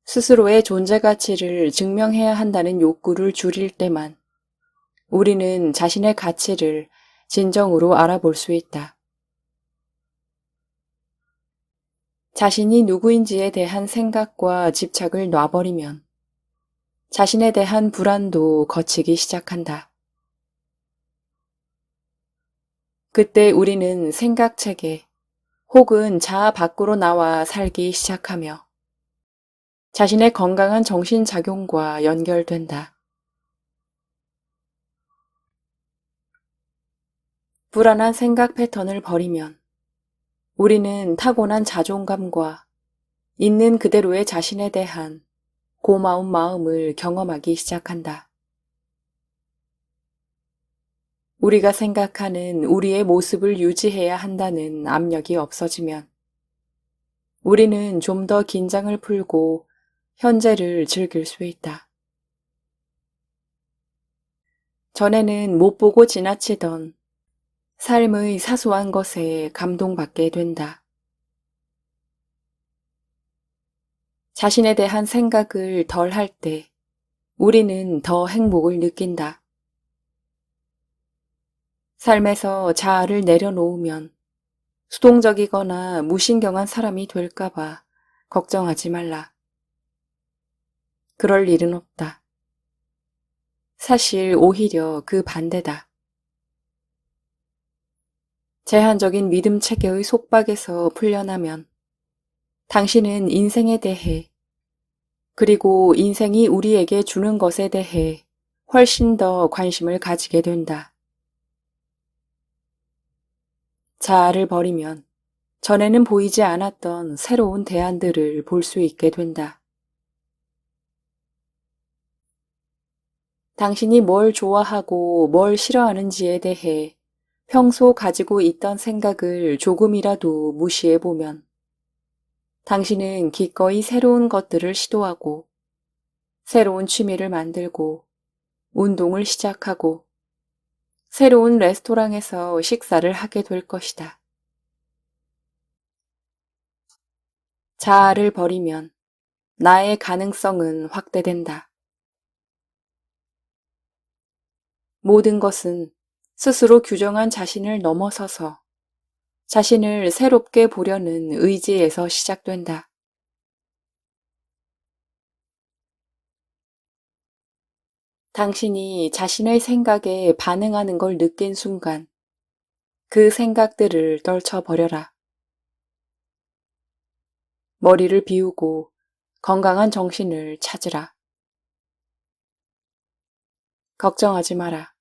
스스로의 존재 가치를 증명해야 한다는 욕구를 줄일 때만 우리는 자신의 가치를 진정으로 알아볼 수 있다. 자신이 누구인지에 대한 생각과 집착을 놔버리면 자신에 대한 불안도 거치기 시작한다. 그때 우리는 생각체계 혹은 자아 밖으로 나와 살기 시작하며 자신의 건강한 정신작용과 연결된다. 불안한 생각 패턴을 버리면 우리는 타고난 자존감과 있는 그대로의 자신에 대한 고마운 마음을 경험하기 시작한다. 우리가 생각하는 우리의 모습을 유지해야 한다는 압력이 없어지면 우리는 좀 더 긴장을 풀고 현재를 즐길 수 있다. 전에는 못 보고 지나치던 삶의 사소한 것에 감동받게 된다. 자신에 대한 생각을 덜 할 때 우리는 더 행복을 느낀다. 삶에서 자아를 내려놓으면 수동적이거나 무신경한 사람이 될까봐 걱정하지 말라. 그럴 일은 없다. 사실 오히려 그 반대다. 제한적인 믿음 체계의 속박에서 풀려나면 당신은 인생에 대해 그리고 인생이 우리에게 주는 것에 대해 훨씬 더 관심을 가지게 된다. 자아를 버리면 전에는 보이지 않았던 새로운 대안들을 볼 수 있게 된다. 당신이 뭘 좋아하고 뭘 싫어하는지에 대해 평소 가지고 있던 생각을 조금이라도 무시해보면 당신은 기꺼이 새로운 것들을 시도하고 새로운 취미를 만들고 운동을 시작하고 새로운 레스토랑에서 식사를 하게 될 것이다. 자아를 버리면 나의 가능성은 확대된다. 모든 것은 스스로 규정한 자신을 넘어서서 자신을 새롭게 보려는 의지에서 시작된다. 당신이 자신의 생각에 반응하는 걸 느낀 순간 그 생각들을 떨쳐버려라. 머리를 비우고 건강한 정신을 찾으라. 걱정하지 마라.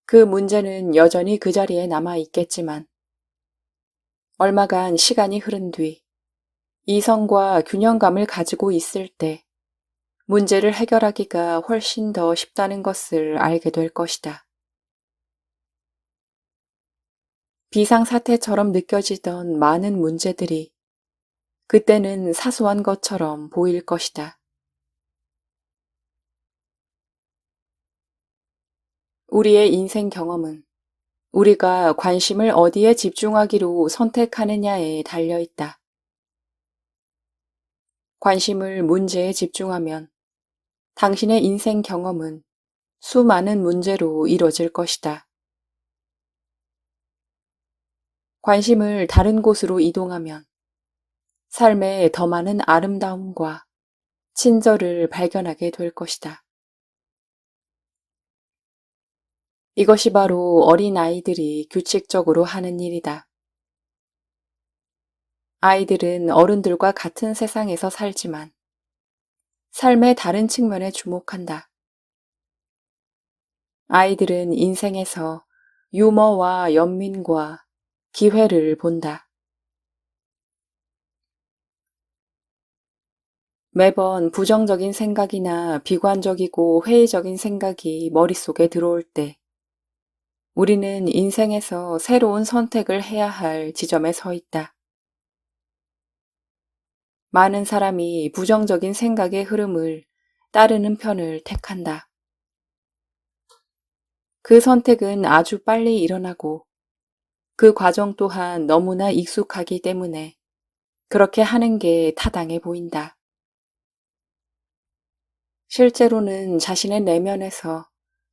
그 문제는 여전히 그 자리에 남아 있겠지만 얼마간 시간이 흐른 뒤 이성과 균형감을 가지고 있을 때 문제를 해결하기가 훨씬 더 쉽다는 것을 알게 될 것이다. 비상사태처럼 느껴지던 많은 문제들이 그때는 사소한 것처럼 보일 것이다. 우리의 인생 경험은 우리가 관심을 어디에 집중하기로 선택하느냐에 달려 있다. 관심을 문제에 집중하면 당신의 인생 경험은 수많은 문제로 이뤄질 것이다. 관심을 다른 곳으로 이동하면 삶에 더 많은 아름다움과 친절을 발견하게 될 것이다. 이것이 바로 어린 아이들이 규칙적으로 하는 일이다. 아이들은 어른들과 같은 세상에서 살지만 삶의 다른 측면에 주목한다. 아이들은 인생에서 유머와 연민과 기회를 본다. 매번 부정적인 생각이나 비관적이고 회의적인 생각이 머릿속에 들어올 때 우리는 인생에서 새로운 선택을 해야 할 지점에 서 있다. 많은 사람이 부정적인 생각의 흐름을 따르는 편을 택한다. 그 선택은 아주 빨리 일어나고 그 과정 또한 너무나 익숙하기 때문에 그렇게 하는 게 타당해 보인다. 실제로는 자신의 내면에서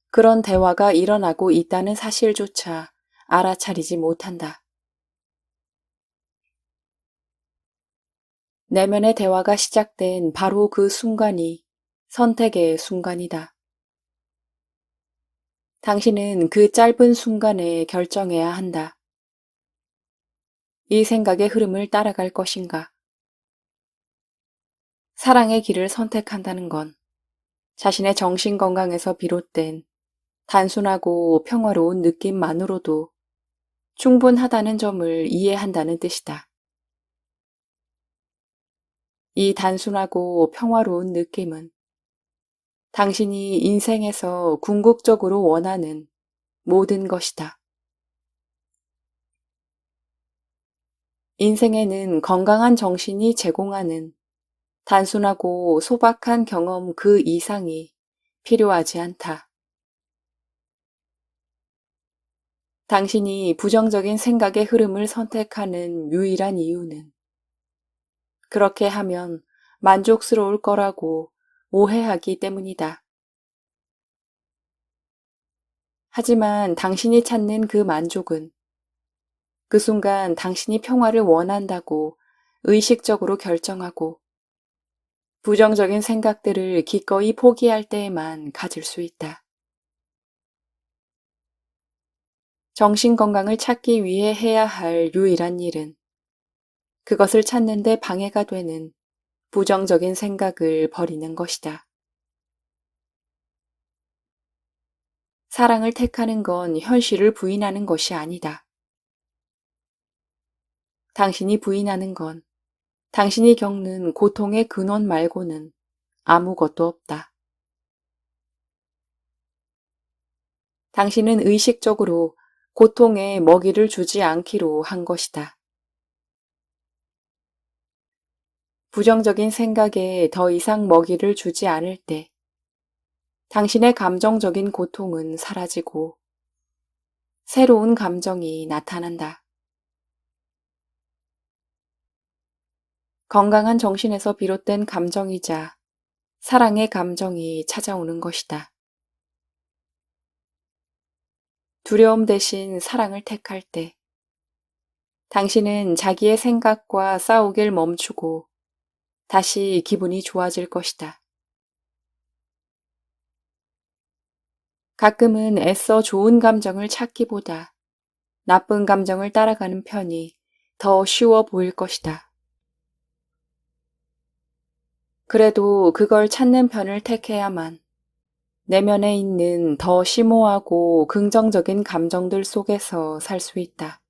그런 대화가 일어나고 있다는 사실조차 알아차리지 못한다. 내면의 대화가 시작된 바로 그 순간이 선택의 순간이다. 당신은 그 짧은 순간에 결정해야 한다. 이 생각의 흐름을 따라갈 것인가? 사랑의 길을 선택한다는 건 자신의 정신 건강에서 비롯된 단순하고 평화로운 느낌만으로도 충분하다는 점을 이해한다는 뜻이다. 이 단순하고 평화로운 느낌은 당신이 인생에서 궁극적으로 원하는 모든 것이다. 인생에는 건강한 정신이 제공하는 단순하고 소박한 경험 그 이상이 필요하지 않다. 당신이 부정적인 생각의 흐름을 선택하는 유일한 이유는 그렇게 하면 만족스러울 거라고 오해하기 때문이다. 하지만 당신이 찾는 그 만족은 그 순간 당신이 평화를 원한다고 의식적으로 결정하고 부정적인 생각들을 기꺼이 포기할 때에만 가질 수 있다. 정신 건강을 찾기 위해 해야 할 유일한 일은 그것을 찾는 데 방해가 되는 부정적인 생각을 버리는 것이다. 사랑을 택하는 건 현실을 부인하는 것이 아니다. 당신이 부인하는 건 당신이 겪는 고통의 근원 말고는 아무것도 없다. 당신은 의식적으로 고통에 먹이를 주지 않기로 한 것이다. 부정적인 생각에 더 이상 먹이를 주지 않을 때 당신의 감정적인 고통은 사라지고 새로운 감정이 나타난다. 건강한 정신에서 비롯된 감정이자 사랑의 감정이 찾아오는 것이다. 두려움 대신 사랑을 택할 때 당신은 자기의 생각과 싸우길 멈추고 다시 기분이 좋아질 것이다. 가끔은 애써 좋은 감정을 찾기보다 나쁜 감정을 따라가는 편이 더 쉬워 보일 것이다. 그래도 그걸 찾는 편을 택해야만 내면에 있는 더 심오하고 긍정적인 감정들 속에서 살 수 있다.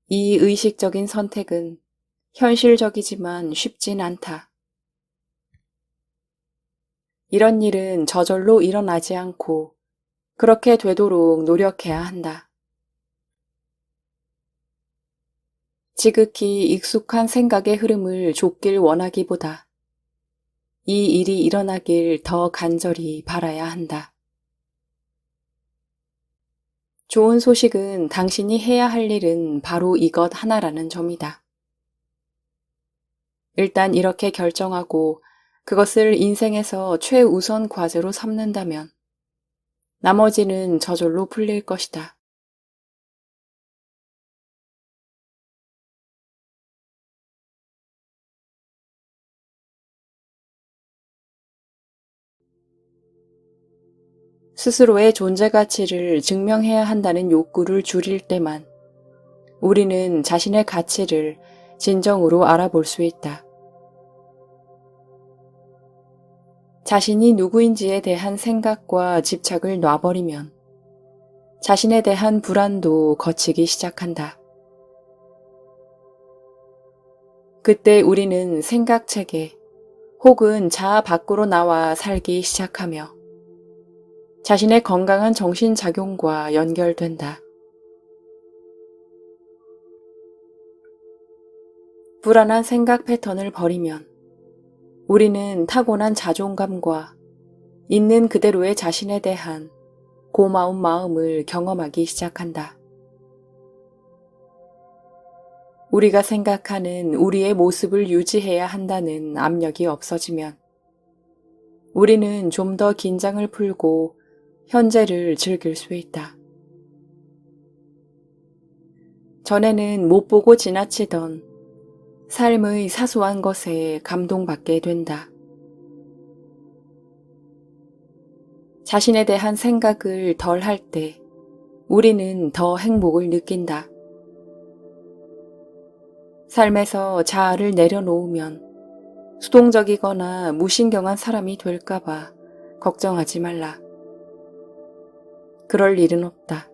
이 의식적인 선택은 현실적이지만 쉽진 않다. 이런 일은 저절로 일어나지 않고 그렇게 되도록 노력해야 한다. 지극히 익숙한 생각의 흐름을 좁길 원하기보다 이 일이 일어나길 더 간절히 바라야 한다. 좋은 소식은 당신이 해야 할 일은 바로 이것 하나라는 점이다. 일단 이렇게 결정하고 그것을 인생에서 최우선 과제로 삼는다면 나머지는 저절로 풀릴 것이다. 스스로의 존재 가치를 증명해야 한다는 욕구를 줄일 때만 우리는 자신의 가치를 진정으로 알아볼 수 있다. 자신이 누구인지에 대한 생각과 집착을 놔버리면 자신에 대한 불안도 거치기 시작한다. 그때 우리는 생각체계 혹은 자아 밖으로 나와 살기 시작하며 자신의 건강한 정신작용과 연결된다. 불안한 생각 패턴을 버리면 우리는 타고난 자존감과 있는 그대로의 자신에 대한 고마운 마음을 경험하기 시작한다. 우리가 생각하는 우리의 모습을 유지해야 한다는 압력이 없어지면 우리는 좀 더 긴장을 풀고 현재를 즐길 수 있다. 전에는 못 보고 지나치던 삶의 사소한 것에 감동받게 된다. 자신에 대한 생각을 덜 할 때 우리는 더 행복을 느낀다. 삶에서 자아를 내려놓으면 수동적이거나 무신경한 사람이 될까봐 걱정하지 말라. 그럴 일은 없다.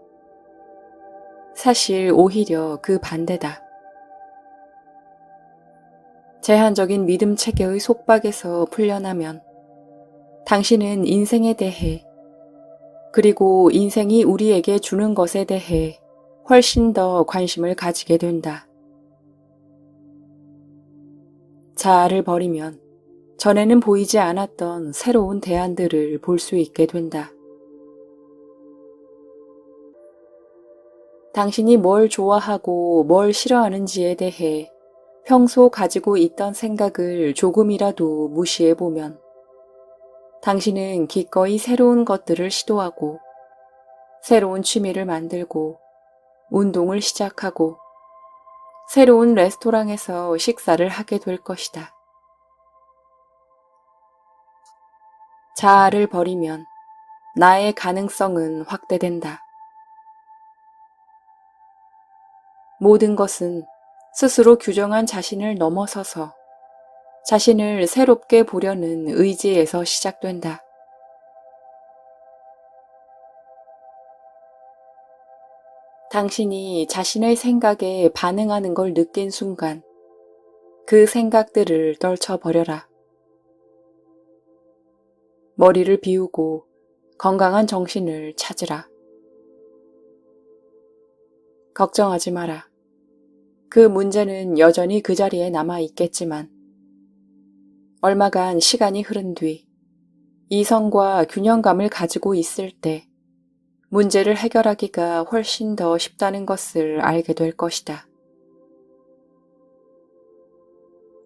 사실 오히려 그 반대다. 제한적인 믿음 체계의 속박에서 풀려나면 당신은 인생에 대해 그리고 인생이 우리에게 주는 것에 대해 훨씬 더 관심을 가지게 된다. 자아를 버리면 전에는 보이지 않았던 새로운 대안들을 볼 수 있게 된다. 당신이 뭘 좋아하고 뭘 싫어하는지에 대해 평소 가지고 있던 생각을 조금이라도 무시해보면 당신은 기꺼이 새로운 것들을 시도하고 새로운 취미를 만들고 운동을 시작하고 새로운 레스토랑에서 식사를 하게 될 것이다. 자아를 버리면 나의 가능성은 확대된다. 모든 것은 스스로 규정한 자신을 넘어서서 자신을 새롭게 보려는 의지에서 시작된다. 당신이 자신의 생각에 반응하는 걸 느낀 순간 그 생각들을 떨쳐버려라. 머리를 비우고 건강한 정신을 찾으라. 걱정하지 마라. 그 문제는 여전히 그 자리에 남아 있겠지만 얼마간 시간이 흐른 뒤 이성과 균형감을 가지고 있을 때 문제를 해결하기가 훨씬 더 쉽다는 것을 알게 될 것이다.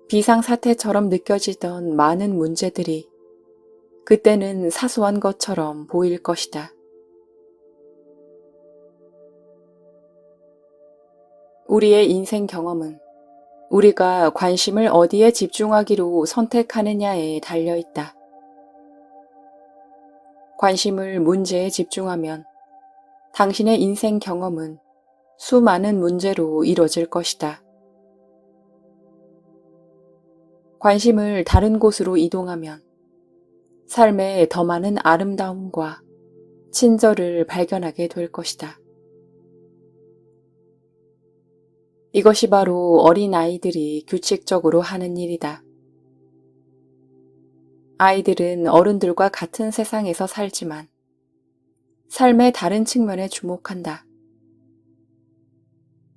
비상사태처럼 느껴지던 많은 문제들이 그때는 사소한 것처럼 보일 것이다. 우리의 인생 경험은 우리가 관심을 어디에 집중하기로 선택하느냐에 달려있다. 관심을 문제에 집중하면 당신의 인생 경험은 수많은 문제로 이뤄질 것이다. 관심을 다른 곳으로 이동하면 삶에 더 많은 아름다움과 친절을 발견하게 될 것이다. 이것이 바로 어린아이들이 규칙적으로 하는 일이다. 아이들은 어른들과 같은 세상에서 살지만 삶의 다른 측면에 주목한다.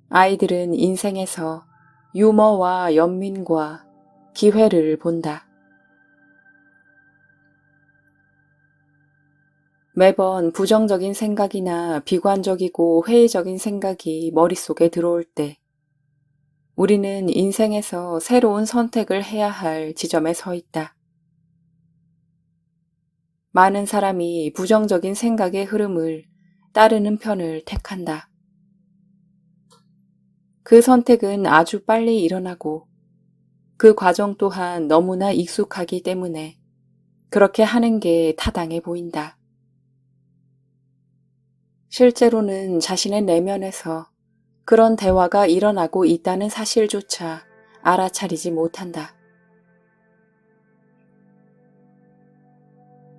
아이들은 인생에서 유머와 연민과 기회를 본다. 매번 부정적인 생각이나 비관적이고 회의적인 생각이 머릿속에 들어올 때 우리는 인생에서 새로운 선택을 해야 할 지점에 서 있다. 많은 사람이 부정적인 생각의 흐름을 따르는 편을 택한다. 그 선택은 아주 빨리 일어나고 그 과정 또한 너무나 익숙하기 때문에 그렇게 하는 게 타당해 보인다. 실제로는 자신의 내면에서 그런 대화가 일어나고 있다는 사실조차 알아차리지 못한다.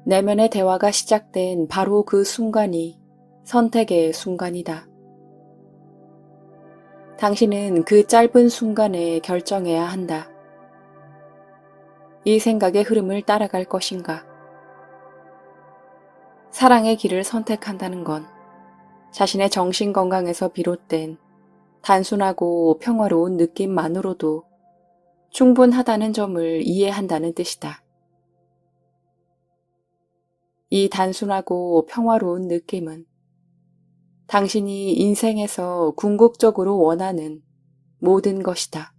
내면의 대화가 시작된 바로 그 순간이 선택의 순간이다. 당신은 그 짧은 순간에 결정해야 한다. 이 생각의 흐름을 따라갈 것인가? 사랑의 길을 선택한다는 건 자신의 정신 건강에서 비롯된 단순하고 평화로운 느낌만으로도 충분하다는 점을 이해한다는 뜻이다. 이 단순하고 평화로운 느낌은 당신이 인생에서 궁극적으로 원하는 모든 것이다.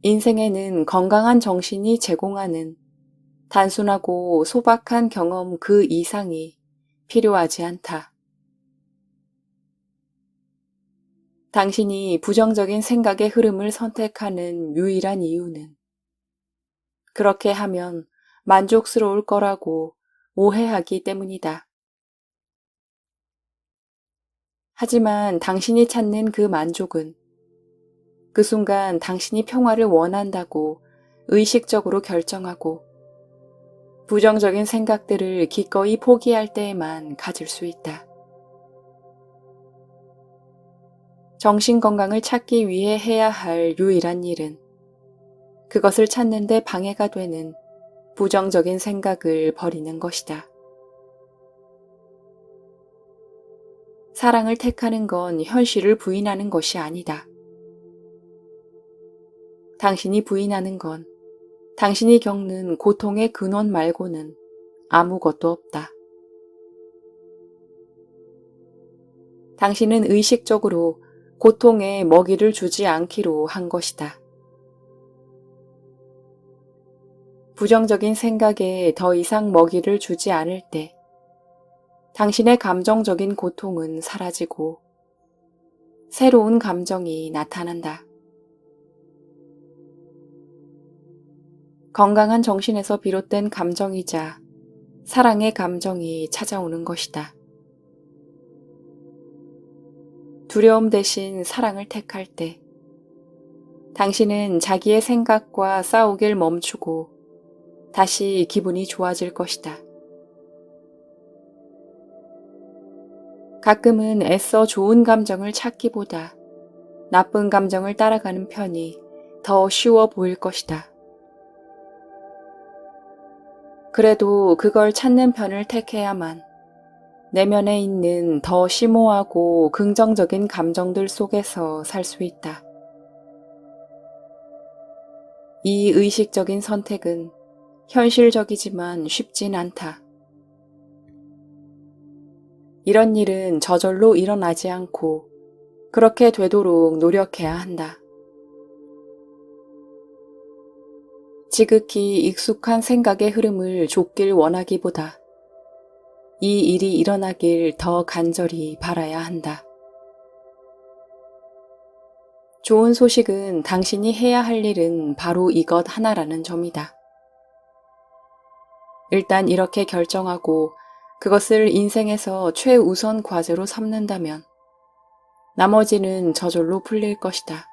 인생에는 건강한 정신이 제공하는 단순하고 소박한 경험 그 이상이 필요하지 않다. 당신이 부정적인 생각의 흐름을 선택하는 유일한 이유는 그렇게 하면 만족스러울 거라고 오해하기 때문이다. 하지만 당신이 찾는 그 만족은 그 순간 당신이 평화를 원한다고 의식적으로 결정하고 부정적인 생각들을 기꺼이 포기할 때에만 가질 수 있다. 정신건강을 찾기 위해 해야 할 유일한 일은 그것을 찾는 데 방해가 되는 부정적인 생각을 버리는 것이다. 사랑을 택하는 건 현실을 부인하는 것이 아니다. 당신이 부인하는 건 당신이 겪는 고통의 근원 말고는 아무것도 없다. 당신은 의식적으로 고통에 먹이를 주지 않기로 한 것이다. 부정적인 생각에 더 이상 먹이를 주지 않을 때 당신의 감정적인 고통은 사라지고 새로운 감정이 나타난다. 건강한 정신에서 비롯된 감정이자 사랑의 감정이 찾아오는 것이다. 두려움 대신 사랑을 택할 때 당신은 자기의 생각과 싸우길 멈추고 다시 기분이 좋아질 것이다. 가끔은 애써 좋은 감정을 찾기보다 나쁜 감정을 따라가는 편이 더 쉬워 보일 것이다. 그래도 그걸 찾는 편을 택해야만 내면에 있는 더 심오하고 긍정적인 감정들 속에서 살 수 있다. 이 의식적인 선택은 현실적이지만 쉽진 않다. 이런 일은 저절로 일어나지 않고 그렇게 되도록 노력해야 한다. 지극히 익숙한 생각의 흐름을 좁길 원하기보다 이 일이 일어나길 더 간절히 바라야 한다. 좋은 소식은 당신이 해야 할 일은 바로 이것 하나라는 점이다. 일단 이렇게 결정하고 그것을 인생에서 최우선 과제로 삼는다면 나머지는 저절로 풀릴 것이다.